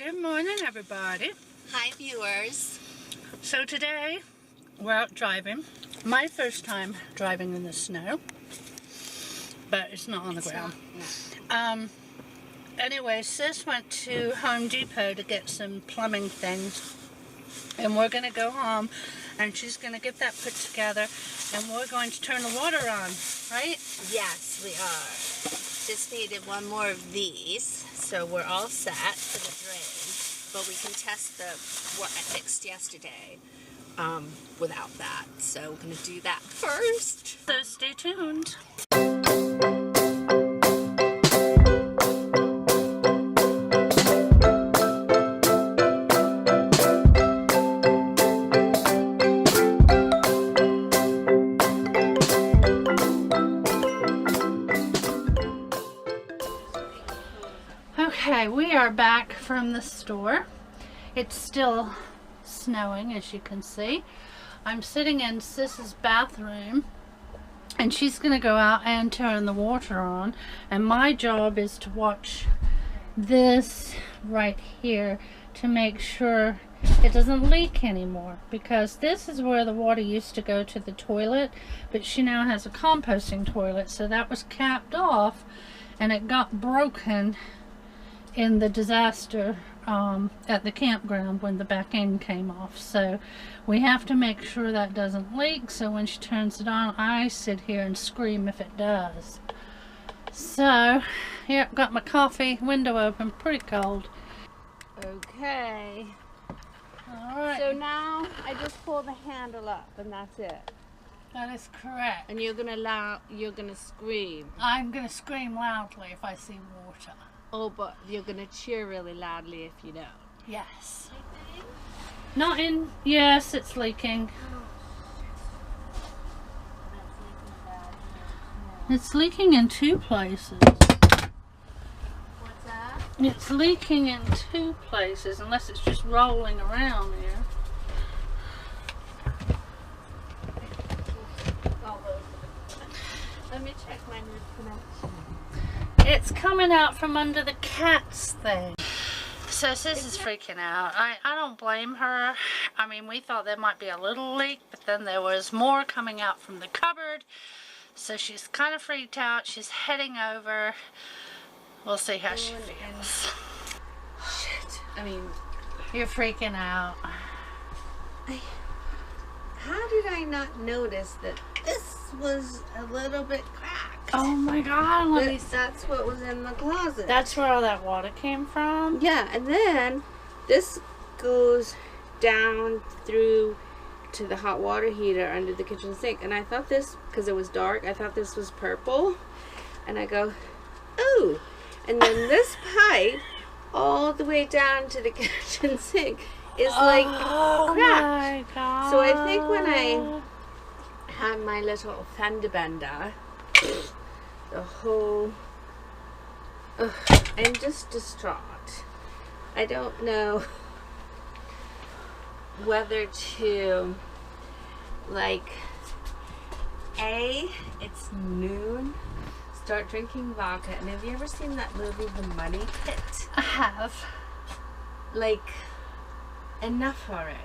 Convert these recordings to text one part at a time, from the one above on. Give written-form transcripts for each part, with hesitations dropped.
Good morning, everybody. Hi, viewers. So today, we're out driving. My first time driving in the snow, but it's not on the ground. Anyway, Sis went to Home Depot to get some plumbing things, and we're going to go home, and she's going to get that put together, and we're going to turn the water on, right? Yes, we are. Just needed one more of these, so we're all set for the drain. But we can test what I fixed yesterday without that. So we're going to do that first. So stay tuned. Okay, we are back from the store. It's still snowing, as you can see. I'm sitting in Sis's bathroom, and she's going to go out and turn the water on. And my job is to watch this right here to make sure it doesn't leak anymore, because this is where the water used to go to the toilet, but she now has a composting toilet, so that was capped off, and it got broken in the disaster at the campground when the back end came off. So we have to make sure that doesn't leak, so when she turns it on, I sit here and scream if it does. So yeah, got my coffee, window open, pretty cold. Okay. Alright. So now I just pull the handle up and that's it. That is correct. And you're gonna scream. I'm gonna scream loudly if I see water. Oh, but you're gonna cheer really loudly if you don't. Yes. Not in. Yes, it's leaking. It's leaking in two places. What's that? It's leaking in two places, unless it's just rolling around here. Let me check my new connection. It's coming out from under the cat's thing. So Sis is freaking out. I don't blame her. I mean, we thought there might be a little leak, but then there was more coming out from the cupboard. So she's kind of freaked out. She's heading over. We'll see how she feels. Shit. I mean, You're freaking out. how did I not notice that this was a little bit cracked? Oh my God. That's what was in the closet. That's where all that water came from? Yeah, and then this goes down through to the hot water heater under the kitchen sink. And I thought this, because it was dark, I thought this was purple. And I go, ooh. And then this pipe all the way down to the kitchen sink is like cracked. My God. So I think when I had my little fender bender, the whole... I'm just distraught. I don't know whether to, like, it's noon, start drinking vodka. And have you ever seen that movie, The Money Pit? I have. Like, enough already.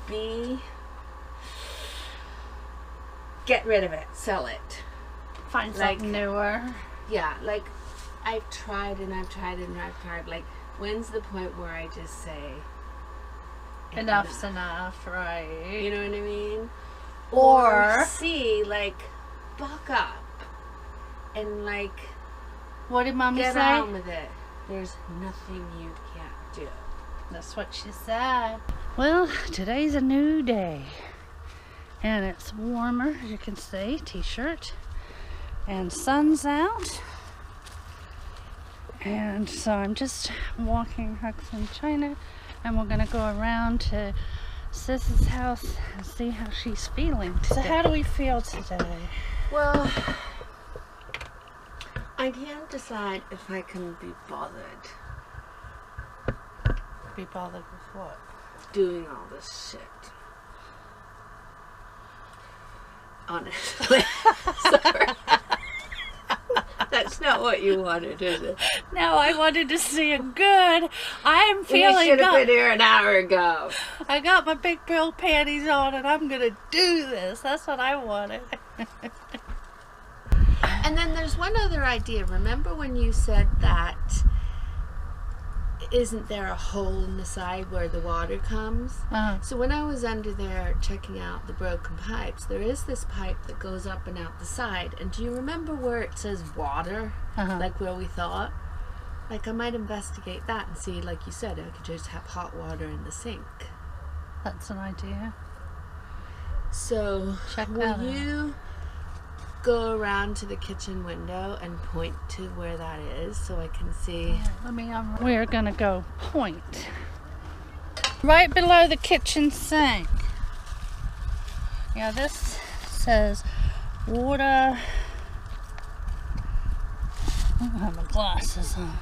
B, get rid of it, sell it. Find something newer. Yeah, like, I've tried and I've tried and I've tried. Like, when's the point where I just say Enough's enough, right? you know what I mean? Or C, like, buck up and, like, what did Mommy get say? on with it. There's nothing you can't do. That's what she said. Well, today's a new day. And it's warmer, as you can see, t-shirt. And sun's out. And so I'm just walking Hux and China. And we're going to go around to Sis's house and see how she's feeling today. So how do we feel today? Well, I can't decide if I can be bothered Be bothered with what? doing all this shit. Honestly. Sorry. That's not what you wanted, is it? No, I wanted to see it good. I'm feeling You should have been here an hour ago. I got my big girl panties on and I'm gonna do this. That's what I wanted. And then there's one other idea. Remember when you said that isn't there a hole in the side where the water comes? So when I was under there checking out the broken pipes, there is this pipe that goes up and out the side. And do you remember where it says water? Like where we thought? Like I might investigate that and see, like you said, I could just have hot water in the sink. That's an idea. So will you go around to the kitchen window and point to where that is so I can see? We're gonna go point right below the kitchen sink. Yeah, this says water. I don't have my glasses on.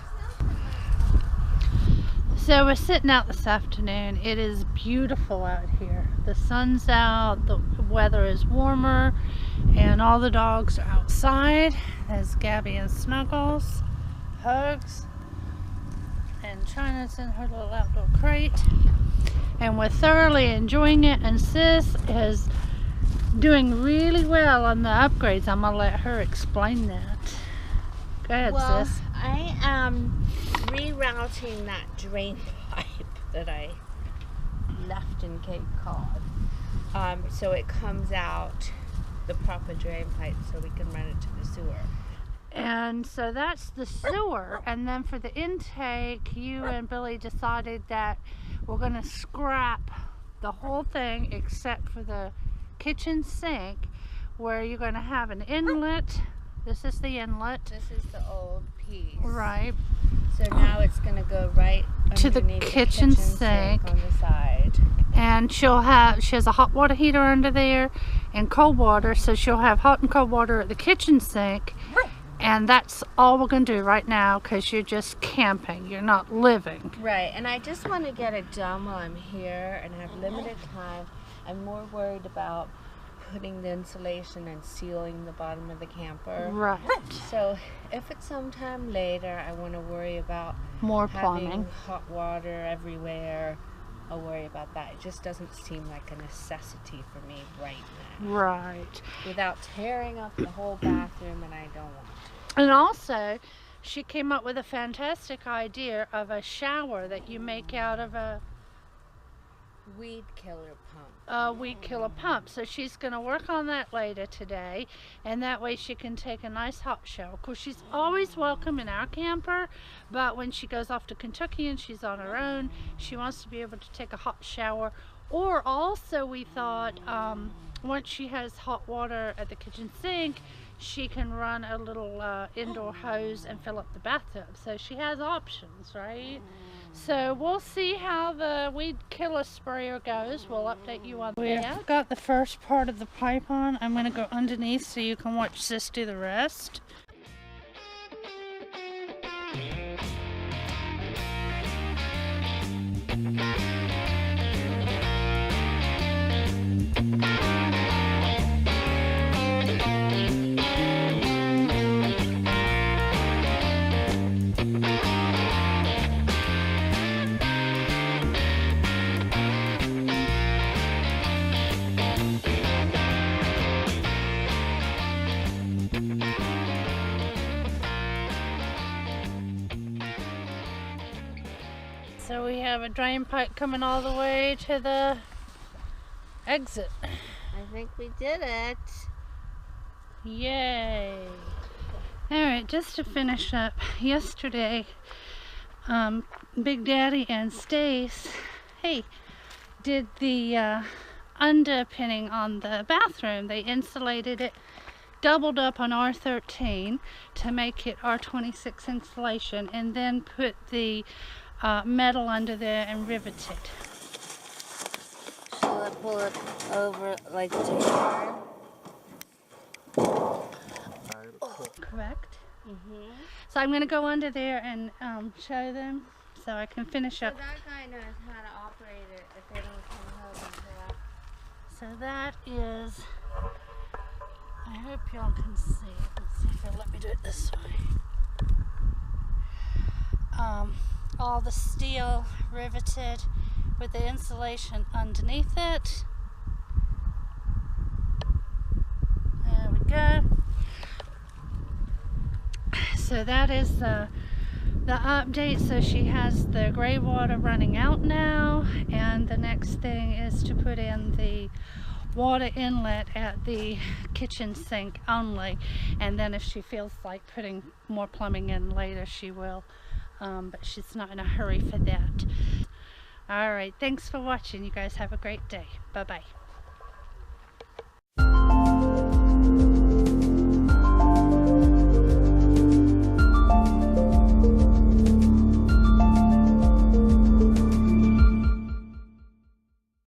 So we're sitting out this afternoon. It is beautiful out here. The sun's out, the weather is warmer, and all the dogs are outside. There's Gabby and Snuggles, Hugs, and China's in her little outdoor crate. And we're thoroughly enjoying it, and Sis is doing really well on the upgrades. I'm gonna let her explain that. Go ahead, Sis. I am rerouting that drain pipe that I left in Cape Cod. So it comes out the proper drain pipe so we can run it to the sewer. And so that's the sewer. And then for the intake, you and Billy decided that we're going to scrap the whole thing except for the kitchen sink, where you're going to have an inlet. This is the inlet. This is the old piece. Right. So now it's going to go right to the kitchen sink on the side. And she has a hot water heater under there and cold water, so she'll have hot and cold water at the kitchen sink. And that's all we're going to do right now because you're just camping. You're not living. Right. And I just want to get it done while I'm here and have limited time. I'm more worried about putting the insulation and sealing the bottom of the camper. Right. So if it's sometime later, I want to worry about more plumbing, having hot water everywhere. I'll worry about that. It just doesn't seem like a necessity for me right now. Right. Without tearing up the whole bathroom, and I don't want to. And also, she came up with a fantastic idea of a shower that you make out of a weed killer pump. Weed killer pump. So she's going to work on that later today, and that way she can take a nice hot shower. Of course, she's always welcome in our camper, but when she goes off to Kentucky and she's on her own, she wants to be able to take a hot shower. Or also we thought once she has hot water at the kitchen sink, she can run a little indoor hose and fill up the bathtub. So she has options, right? So we'll see how the weed killer sprayer goes. We'll update you on that. We've got the first part of the pipe on. I'm going to go underneath so you can watch Sis do the rest. So we have a drain pipe coming all the way to the exit. I think we did it. Yay. Alright, just to finish up, yesterday Big Daddy and Stace, did the underpinning on the bathroom. They insulated it, doubled up on R13 to make it R26 insulation, and then put the metal under there and riveted. Shall I pull it over like to here? Correct. So I'm going to go under there and show them so I can finish up. So that guy knows how to operate it if they don't come home until after. So that is, I hope y'all can see it. Let's See if they'll let me do it this way. All the steel riveted with the insulation underneath it. There we go. So that is the update. So she has the gray water running out now, and the next thing is to put in the water inlet at the kitchen sink only, and then if she feels like putting more plumbing in later, she will, but she's not in a hurry for that. All right, thanks for watching. You guys have a great day. Bye bye.